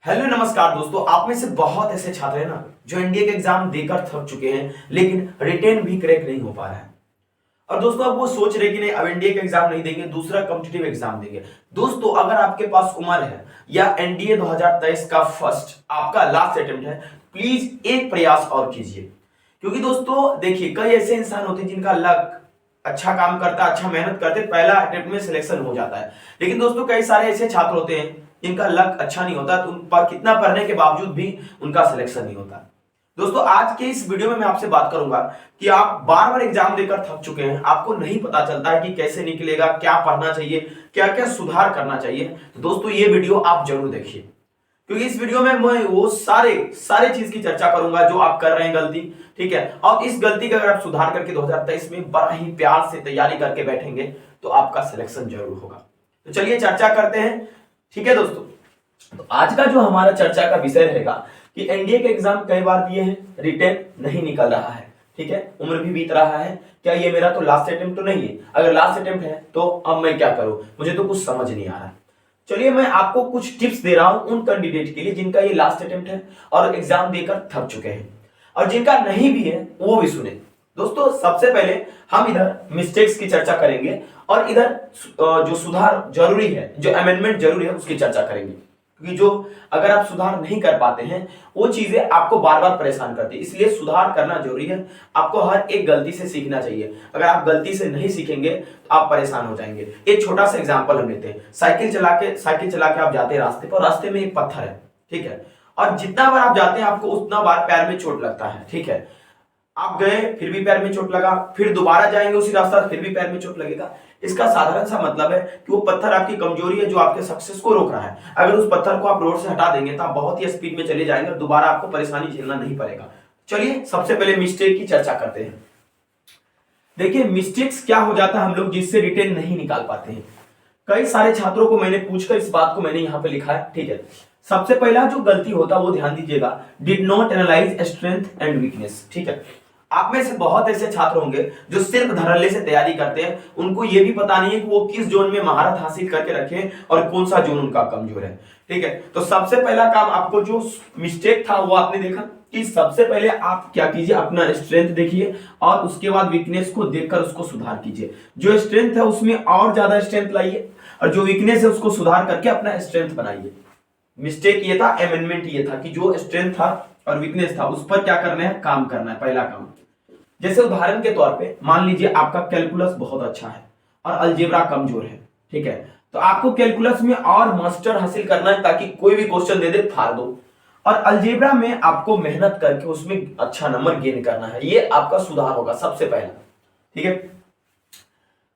Hello नमस्कार दोस्तों। आप में से बहुत ऐसे छात्र हैं ना जो एनडीए के एग्जाम देकर थक चुके हैं लेकिन रिटेन भी क्रैक नहीं हो पा रहा है। और दोस्तों अब वो सोच रहे कि नहीं, अब एनडीए का एग्जाम नहीं देंगे, दूसरा कॉम्पिटिटिव एग्जाम देंगे। दोस्तों अगर आपके पास उम्र है या एनडीए 2023 का फर्स्ट आपका लास्ट अटेम्प्ट है, प्लीज एक प्रयास और कीजिए। क्योंकि दोस्तों देखिए, कई ऐसे इंसान होते हैं जिनका लक अच्छा काम करता है, अच्छा मेहनत करते, पहला अटेम्प्ट में सिलेक्शन हो जाता है। लेकिन दोस्तों कई सारे ऐसे छात्र होते हैं जिनका लक अच्छा नहीं होता, तो उन पर कितना पढ़ने के बावजूद भी उनका सिलेक्शन नहीं होता। दोस्तों आज के इस वीडियो में मैं आपसे बात करूंगा कि आप बार बार एग्जाम देकर थक चुके हैं, आपको नहीं पता चलता है कि कैसे निकलेगा, क्या पढ़ना चाहिए, क्या क्या सुधार करना चाहिए। तो दोस्तों ये वीडियो आप जरूर देखिए, क्योंकि इस वीडियो में मैं वो सारे चीज की चर्चा करूंगा जो आप कर रहे हैं गलती। ठीक है, और इस गलती का अगर आप सुधार करके 2023 में बड़ा ही प्यार से तैयारी करके बैठेंगे तो आपका सिलेक्शन जरूर होगा। तो चलिए चर्चा करते हैं। ठीक है दोस्तों, तो आज का जो हमारा चर्चा का विषय रहेगा कि एनडीए के एग्जाम कई बार दिए हैं, रिटेन नहीं निकल रहा है। ठीक है, उम्र भी बीत रहा है, क्या ये मेरा तो लास्ट अटेम्प्ट तो नहीं है? अगर लास्ट अटेम्प्ट है तो अब मैं क्या करूं, मुझे तो कुछ समझ नहीं आ रहा। चलिए मैं आपको कुछ टिप्स दे रहा हूं उन कैंडिडेट के लिए जिनका ये लास्ट अटेम्प्ट है और एग्जाम देकर थक चुके हैं, और जिनका नहीं भी है वो भी सुने। दोस्तों सबसे पहले हम इधर मिस्टेक्स की चर्चा करेंगे और इधर जो सुधार जरूरी है, जो अमेंडमेंट जरूरी है उसकी चर्चा करेंगे। क्योंकि जो अगर आप सुधार नहीं कर पाते हैं वो चीजें आपको बार बार परेशान करती है, इसलिए सुधार करना जरूरी है। आपको हर एक गलती से सीखना चाहिए। अगर आप गलती से नहीं सीखेंगे तो आप परेशान हो जाएंगे। एक छोटा सा एग्जांपल हम लेते हैं। साइकिल चला के आप जाते हैं रास्ते पर, रास्ते में एक पत्थर है। ठीक है, और जितना बार आप जाते हैं आपको उतना बार पैर में चोट लगता है। ठीक है, आप गए फिर भी पैर में चोट लगा, फिर दोबारा जाएंगे उसी रास्ता फिर भी पैर में चोट लगेगा। इसका साधारण सा मतलब है कि वो पत्थर आपकी कमजोरी है जो आपके सक्सेस को रोक रहा है। अगर उस पत्थर को आप रोड से हटा देंगे तो आप बहुत ही स्पीड में चले जाएंगे और दोबारा आपको परेशानी झेलना नहीं पड़ेगा। चलिए सबसे पहले मिस्टेक की चर्चा करते हैं। देखिए मिस्टेक्स क्या हो जाता है हम लोग जिससे रिटेन नहीं निकाल पाते हैं। कई सारे छात्रों को मैंने पूछकर इस बात को मैंने यहाँ पे लिखा है। ठीक है, सबसे पहला जो गलती होता है वो ध्यान दीजिएगा, did not analyse strength and weakness. ठीक है, आप में से बहुत ऐसे छात्र होंगे जो सिर्फ धड़ल्ले से तैयारी करते हैं, उनको ये भी पता नहीं है कि वो किस जोन में महारत हासिल करके रखे और कौन सा जोन उनका कमजोर है। ठीक है, तो सबसे पहला काम आपको जो मिस्टेक था वो आपने देखा कि सबसे पहले आप क्या कीजिए, अपना स्ट्रेंथ देखिए और उसके बाद वीकनेस को देखकर उसको सुधार कीजिए। जो स्ट्रेंथ है उसमें और ज्यादा स्ट्रेंथ लाइए और जो वीकनेस है उसको सुधार करके अपना स्ट्रेंथ बनाइए। मिस्टेक ये था, अमेंडमेंट ये था कि जो स्ट्रेंथ था और वीकनेस था उस पर क्या करना है, काम करना है, पहला काम। जैसे उदाहरण के तौर पे मान लीजिए आपका कैलकुलस बहुत अच्छा है और अलजेब्रा कमजोर है। ठीक है, तो आपको कैलकुलस में और मास्टर हासिल करना है ताकि कोई भी क्वेश्चन दे दे फाड़ दो, और अलजेब्रा में आपको मेहनत करके उसमें अच्छा नंबर गेन करना है। ये आपका सुधार होगा सबसे पहला। ठीक है,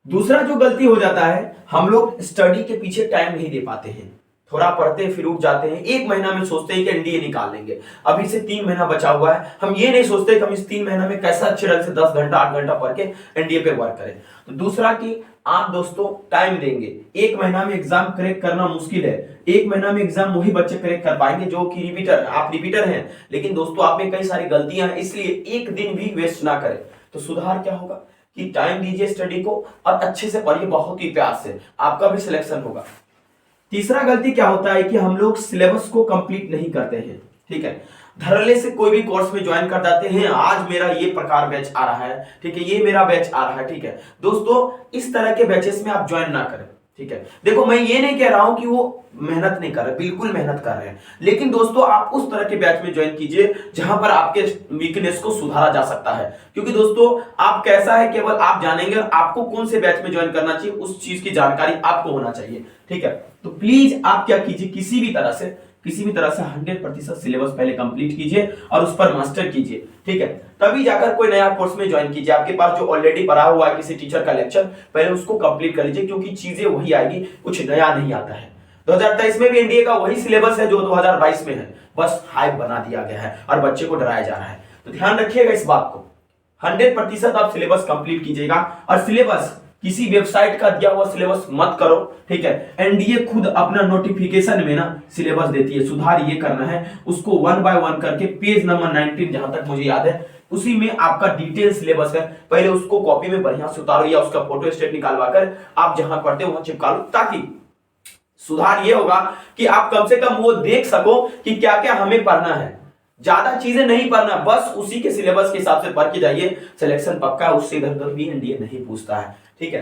दूसरा जो गलती हो जाता है, हम लोग स्टडी के पीछे टाइम नहीं दे पाते हैं। थोड़ा पढ़ते हैं फिर उठ जाते हैं, एक महीना में सोचते हैं कि एनडीए निकाल लेंगे, अभी से 3 महीना बचा हुआ है, हम ये नहीं सोचते कि हम इस 3 महीना में कैसा अच्छे ढंग से 10 घंटा 8 घंटा पढ़ के एनडीए पे वर्क करें। तो दूसरा कि आप दोस्तों टाइम देंगे। एक महीना में एग्जाम क्रैक करना मुश्किल है। एक महीना में एग्जाम वही बच्चे क्रैक कर पाएंगे जो कि रिपीटर है। आप रिपीटर हैं लेकिन दोस्तों आप में कई सारी गलतियां हैं, इसलिए एक दिन भी वेस्ट ना करें। तो सुधार क्या होगा कि टाइम दीजिए स्टडी को और अच्छे से पढ़िए, बहुत ही प्यार से, आपका भी सिलेक्शन होगा। तीसरा गलती क्या होता है कि हम लोग सिलेबस को कंप्लीट नहीं करते हैं। ठीक है, धड़ल्ले से कोई भी कोर्स में ज्वाइन कर जाते हैं, आज मेरा ये प्रकार बैच आ रहा है, ठीक है, ये मेरा बैच आ रहा है। ठीक है दोस्तों, इस तरह के बैचेस में आप ज्वाइन ना करें। ठीक है, देखो मैं ये नहीं कह रहा हूं कि वो मेहनत नहीं कर रहे, बिल्कुल मेहनत कर रहे हैं, लेकिन दोस्तों आप उस तरह के बैच में ज्वाइन कीजिए जहां पर आपके वीकनेस को सुधारा जा सकता है। क्योंकि दोस्तों आप कैसा है केवल आप जानेंगे, आपको कौन से बैच में ज्वाइन करना चाहिए उस चीज की जानकारी आपको होना चाहिए। ठीक है, तो प्लीज आप क्या कीजिए, किसी भी तरह से 100% सिलेबस पहले कंप्लीट कीजिए और उस पर मास्टर कीजिए। ठीक है, तभी जाकर कोई नया कोर्स में ज्वाइन कीजिए। आपके पास जो ऑलरेडी पढ़ा हुआ है किसी टीचर का लेक्चर, पहले उसको कंप्लीट कर लीजिए, क्योंकि चीजें वही आएगी, कुछ नया नहीं आता है। 2023 में भी एनडीए का वही सिलेबस है जो 2022 में है, बस हाइप बना दिया गया है और बच्चे को डराया जा रहा है। तो ध्यान रखिएगा इस बात को, 100% आप सिलेबस कंप्लीट कीजिएगा। और सिलेबस किसी वेबसाइट का दिया हुआ सिलेबस मत करो। ठीक है, एनडीए खुद अपना नोटिफिकेशन में ना सिलेबस देती है, सुधार ये करना है उसको 1 बाय 1 करके पेज नंबर 19 जहां तक मुझे याद है उसी में आपका डिटेल सिलेबस है। पहले उसको कॉपी में बढ़िया से उतारो या उसका फोटो स्टेट निकालवा कर आप जहां पढ़ते हो वहां चिपका लो, ताकि सुधार ये होगा कि आप कम से कम वो देख सको कि क्या क्या हमें पढ़ना है, ज्यादा चीजें नहीं पढ़ना, बस उसी के सिलेबस के हिसाब से पढ़ के जाइए, सिलेक्शन पक्का, उससे इधर उधर भी एनडीए नहीं पूछता है। ठीक है,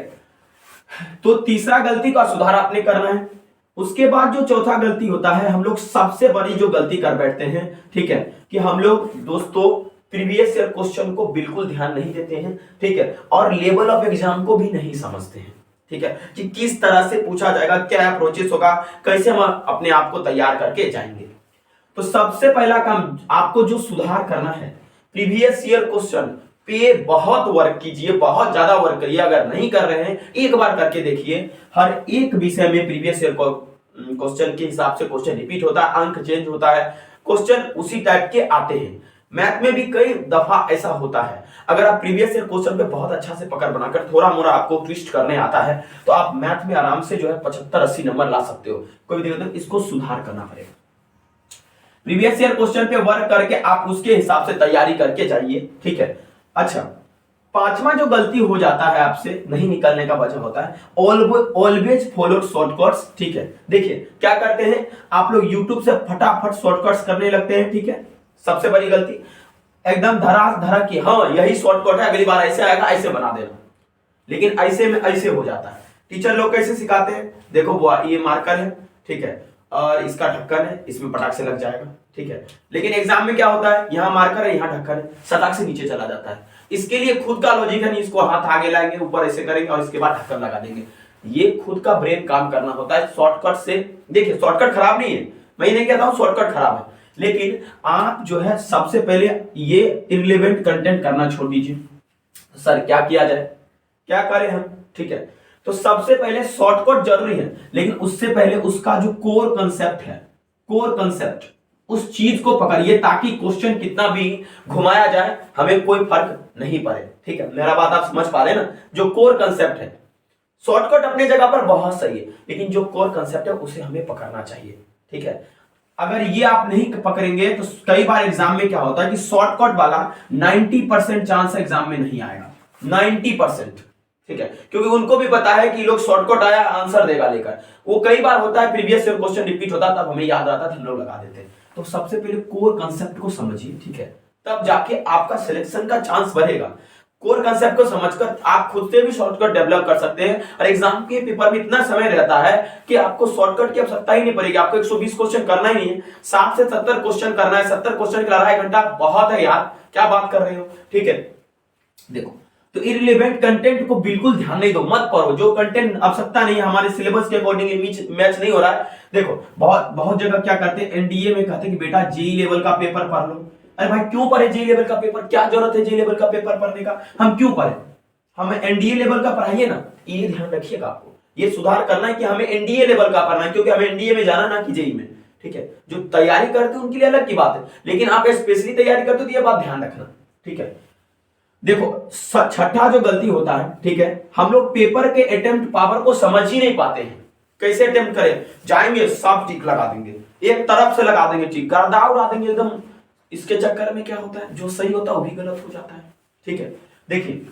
तो तीसरा गलती का सुधार आपने करना है। उसके बाद जो चौथा गलती होता है, हम लोग सबसे बड़ी जो गलती कर बैठते हैं, ठीक है, कि हम लोग दोस्तों प्रीवियस ईयर क्वेश्चन को बिल्कुल ध्यान नहीं देते हैं। ठीक है, और लेवल ऑफ एग्जाम को भी नहीं समझते हैं। ठीक है, कि किस तरह से पूछा जाएगा, क्या अप्रोचेस होगा, कैसे हम अपने आप को तैयार करके जाएंगे। तो सबसे पहला काम आपको जो सुधार करना है, प्रीवियस ईयर क्वेश्चन पे बहुत वर्क कीजिए, बहुत ज्यादा वर्क करिए। अगर नहीं कर रहे हैं एक बार करके देखिए, हर एक विषय में प्रीवियस ईयर क्वेश्चन के हिसाब से क्वेश्चन रिपीट होता है, अंक चेंज होता है, क्वेश्चन उसी टाइप के आते हैं। मैथ में भी कई दफा ऐसा होता है। अगर आप प्रीवियस ईयर क्वेश्चन पे बहुत अच्छा से पकड़ बनाकर थोड़ा मोड़ा आपको ट्विस्ट करने आता है, तो आप मैथ में आराम से जो है 75-80 नंबर ला सकते हो, कोई भी दिक्कत नहीं। इसको सुधार करना पड़ेगा। प्रीवियस ईयर क्वेश्चन पे वर्क करके आप उसके हिसाब से तैयारी करके जाइए। ठीक है, अच्छा, पांचवा जो गलती हो जाता है आपसे नहीं निकलने का वजह होता है, ऑलवेज फॉलो शॉर्टकट्स। ठीक है, देखिए क्या करते हैं आप लोग, यूट्यूब से फटाफट शॉर्टकट्स करने लगते हैं। ठीक है, सबसे बड़ी गलती, एकदम धरा की हाँ यही शॉर्टकट है, अगली बार ऐसे आएगा, ऐसे बना देना। लेकिन ऐसे में ऐसे हो जाता है। टीचर लोग कैसे सिखाते हैं, देखो वो ये मार्कर है, ठीक है, और इसका ढक्कन है, इसमें पटाख से लग जाएगा। ठीक है, लेकिन एग्जाम में क्या होता है, यहाँ मार्कर है, यहाँ ढक्कन है, सटाक से नीचे चला जाता है। इसके लिए खुद का लॉजिक है नहीं, इसको हाथ आगे लाएंगे, ऊपर ऐसे करेंगे और इसके बाद ढक्कन लगा देंगे। ये खुद का ब्रेन काम करना होता है शॉर्टकट से। देखिए शॉर्टकट खराब नहीं है, मैं नहीं कहता हूं शॉर्टकट खराब है, लेकिन आप जो है सबसे पहले ये इररिलेवेंट कंटेंट करना छोड़ दीजिए। सर क्या किया जाए, क्या करें हम। ठीक है, तो सबसे पहले शॉर्टकट जरूरी है, लेकिन उससे पहले उसका जो कोर कंसेप्ट है, कोर कंसेप्ट, उस चीज को पकड़िए ताकि क्वेश्चन कितना भी घुमाया जाए हमें कोई फर्क नहीं पड़े। ठीक है, मेरा बात आप समझ पा रहे हैं ना। जो कोर कंसेप्ट है, शॉर्टकट अपने जगह पर बहुत सही है, लेकिन जो कोर कंसेप्ट है उसे हमें पकड़ना चाहिए। ठीक है, अगर ये आप नहीं पकड़ेंगे तो कई बार एग्जाम में क्या होता है कि शॉर्टकट वाला 90% चांस एग्जाम में नहीं आएगा, 90%। ठीक है, क्योंकि उनको भी पता है कि लोग शॉर्टकट आया आंसर देगा लेकर। वो कई बार होता है प्रीवियस ईयर क्वेश्चन रिपीट होता है, तब हमें याद आता था, हम लोग लगा देते हैं। तो सबसे पहले कोर कंसेप्ट को समझिए। ठीक है, तब जाके आपका सिलेक्शन का चांस बढ़ेगा। कोर कंसेप्ट को समझकर आप खुद से भी शॉर्टकट डेवलप कर सकते हैं, और एग्जाम के पेपर में इतना समय रहता है कि आपको शॉर्टकट की आवश्यकता ही नहीं पड़ेगी। आपको 120 क्वेश्चन करना ही नहीं है, 60 से 70 क्वेश्चन करना है। 70 क्वेश्चन के लिए 2.5 घंटा बहुत है यार, क्या बात कर रहे हो। ठीक है, देखो, तो इररिलेवेंट कंटेंट को बिल्कुल ध्यान नहीं दो, मत पढ़ो। जो कंटेंट आवश्यकता नहीं है, हमारे सिलेबस के अकॉर्डिंगली मैच नहीं हो रहा है। देखो बहुत जगह क्या करते हैं, एनडीए में कहते हैं कि बेटा जेई लेवल का पेपर पढ़ लो। अरे भाई क्यों पढ़े जेई लेवल का पेपर, क्या जरूरत है जेई लेवल का पेपर पढ़ने का, हम क्यों पढ़े, हमें एनडीए लेवल का पढ़ाइए ना। ये ध्यान रखिएगा, आपको ये सुधार करना है कि हमें एनडीए लेवल का पढ़ना है, क्योंकि हमें एनडीए में जाना ना कि जेई में। ठीक है, जो तैयारी करते हैं उनके लिए अलग की बात है, लेकिन आप स्पेशली तैयारी करते हो तो ये बात ध्यान रखना। ठीक है, देखो छठा जो गलती होता है, ठीक है, हम लोग पेपर के अटेम्प्ट पावर को समझ ही नहीं पाते हैं। कैसे अटेम्प्ट करें, जाएंगे सब टिक लगा देंगे, एक तरफ से लगा देंगे टिक, गर्दा उड़ा देंगे एकदम। इसके चक्कर में क्या होता है, जो सही होता है वो भी गलत हो जाता है। ठीक है, देखिए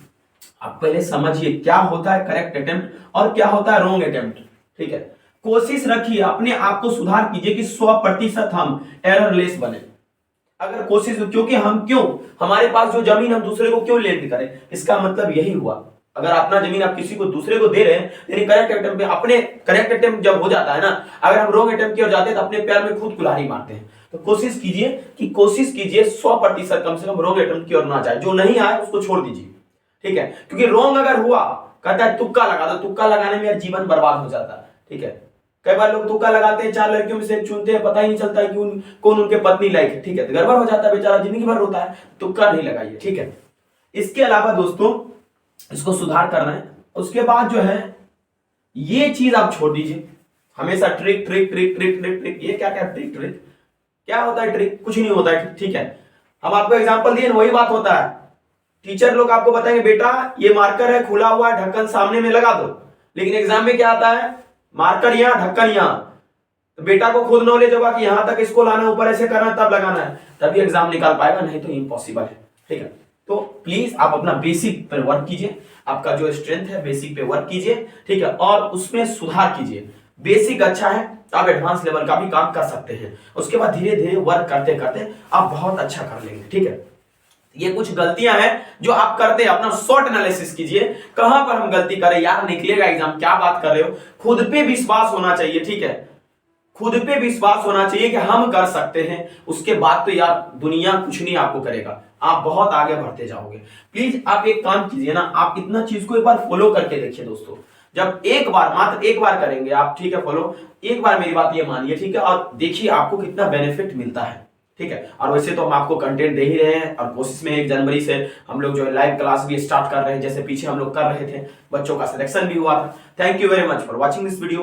आप पहले समझिए क्या होता है करेक्ट अटेम्प्ट और क्या होता है रॉन्ग अटेम्प्ट। ठीक है, कोशिश रखिए, अपने आप को सुधार कीजिए कि 100% हम एररलेस बने। अगर कोशिश, क्योंकि हम क्यों, हमारे पास जो जमीन हम दूसरे को क्यों लेंड करें, इसका मतलब यही हुआ। अगर अपना जमीन आप किसी को दूसरे को दे रहे हैं, यानी करेक्ट अटेम्प्ट पे, अपने करेक्ट अटेम्प्ट जब हो जाता है ना, अगर हम रॉन्ग अटेम्प्ट की ओर जाते हैं तो अपने पैर में खुद कुल्हाड़ी मारते हैं। तो कोशिश कीजिए 100% कम से कम रॉन्ग अटेम्प्ट की ओर ना जाए। जो नहीं आए उसको छोड़ दीजिए। ठीक है, क्योंकि रॉन्ग अगर हुआ, कहता है तुक्का लगा दो, तुक्का लगाने में यार जीवन बर्बाद हो जाता है। ठीक है, कई बार लोग तुक्का लगाते हैं, 4 लड़कियों में से एक चुनते हैं, पता ही नहीं चलता है कि कौन उनके पत्नी लायक है। ठीक है, तो गड़बड़ हो जाता है, बेचारा जिंदगी भर रोता है। तुक्का नहीं लगाइए। ठीक है, इसके अलावा दोस्तों इसको सुधार करना है। उसके बाद जो है ये चीज आप छोड़ दीजिए, हमेशा trick trick trick trick trick trick. ये क्या क्या ट्रिक ट्रिक, क्या होता है ट्रिक, कुछ नहीं होता है। ठीक है, हम आपको एग्जांपल दिए, वही बात होता है। टीचर लोग आपको बताएंगे बेटा ये मार्कर है, खुला हुआ है, ढक्कन सामने में लगा दो, लेकिन एग्जाम में क्या आता है, मार्कर यहां ढक्कन यहां। तो बेटा को खुद नॉलेज होगा कि यहां तक इसको लाना, ऊपर ऐसे करना, तब लगाना है, तभी एग्जाम निकाल पाएगा, नहीं तो इम्पॉसिबल है। ठीक है, तो प्लीज आप अपना बेसिक पर वर्क कीजिए, आपका जो स्ट्रेंथ है बेसिक पे वर्क कीजिए। ठीक है, और उसमें सुधार कीजिए। बेसिक अच्छा है, आप एडवांस लेवल का भी काम कर सकते हैं। उसके बाद धीरे धीरे वर्क करते करते आप बहुत अच्छा कर लेंगे। ठीक है, ये कुछ गलतियां हैं जो आप करते हैं, अपना शॉर्ट एनालिसिस कीजिए, कहां पर हम गलती करें यार, निकलेगा एग्जाम, क्या बात कर रहे हो। खुद पे विश्वास होना चाहिए। ठीक है, खुद पे विश्वास होना चाहिए कि हम कर सकते हैं, उसके बाद तो यार दुनिया कुछ नहीं आपको करेगा, आप बहुत आगे बढ़ते जाओगे। प्लीज आप एक काम कीजिए ना, आप इतना चीज को एक बार फॉलो करके देखिए दोस्तों। जब एक बार, मात्र एक बार करेंगे आप, ठीक है, फॉलो एक बार मेरी बात ये मानिए, ठीक है, और देखिए आपको कितना बेनिफिट मिलता है। ठीक है, और वैसे तो हम आपको कंटेंट दे ही रहे हैं, और कोशिश में 1 जनवरी से हम लोग जो है लाइव क्लास भी स्टार्ट कर रहे हैं, जैसे पीछे हम लोग कर रहे थे, बच्चों का सिलेक्शन भी हुआ था। Thank you very much for watching this video.